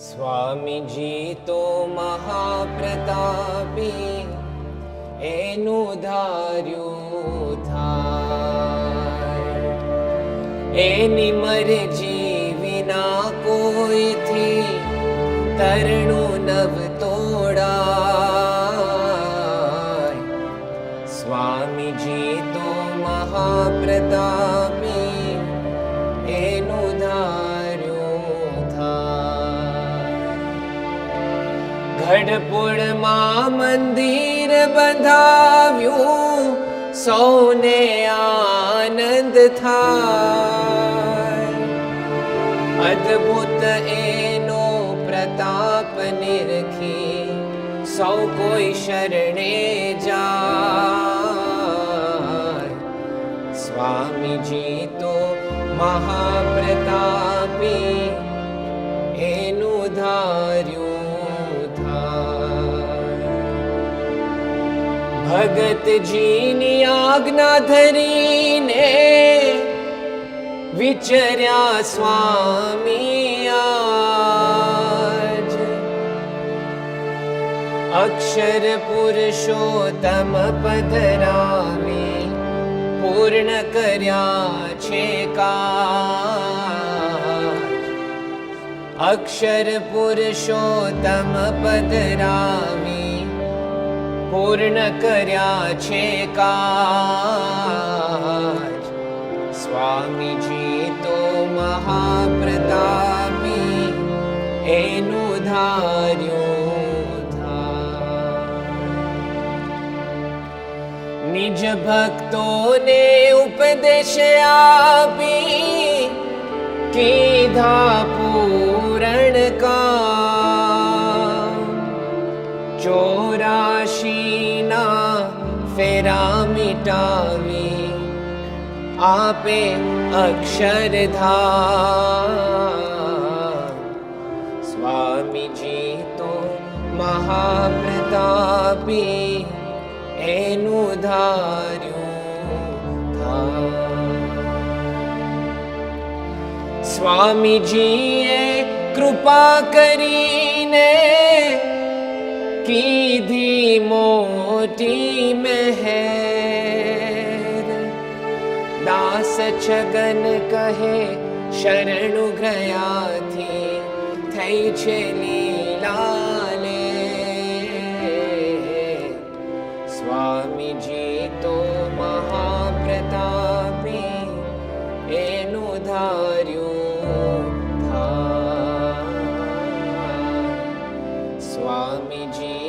સ્વામીજી તો મહાપ્રતાપી, એનું ધાર્યું થાય. એની મરજી વિના કોઈથી તરણું નવ તોડાય. સ્વામીજી તો મહાપ્રતાપી, એનું ધાર્યું થાય. ગઢપુરમાં મંદિર બંધાવ્યું, સૌને આનંદ થાય. અદ્ભુત એનો પ્રતાપ નિરખી, સૌ કોઈ શરણે જાય. સ્વામીજી તો મહાપ્રતાપી, એનું ધાર્યું થાય. ભગતજીની આજ્ઞા ધરીને વિચર્યા સ્વામી આજ. અક્ષર પુરુષોત્તમ પધરાવી, પૂર્ણ કર્યા છે કાજ. અક્ષર પુરુષોત્તમ પધરાવી, પૂર્ણ કર્યા છે કાજ. સ્વામીજી તો મહાપ્રતાપી, એનું ધાર્યું થાય. નિજ ભક્તોને ઉપદેશ આપી, કીધા પૂરણ કામ. 84 ના ફેરા મિટાવી, આપે અક્ષરધામ. સ્વામીજી તો મહાપ્રતાપી, એનું ધાર્યું થાય. સ્વામીજીએ કૃપા કરીને કીધી મોટી મહેર. દાસ છગન કહે શરણુ ગયાથી, થઈ છે લીલા લેર. સ્વામીજી તો મહાપ્રતાપી, એનું ધાર્યું થાય. સ્વામીજી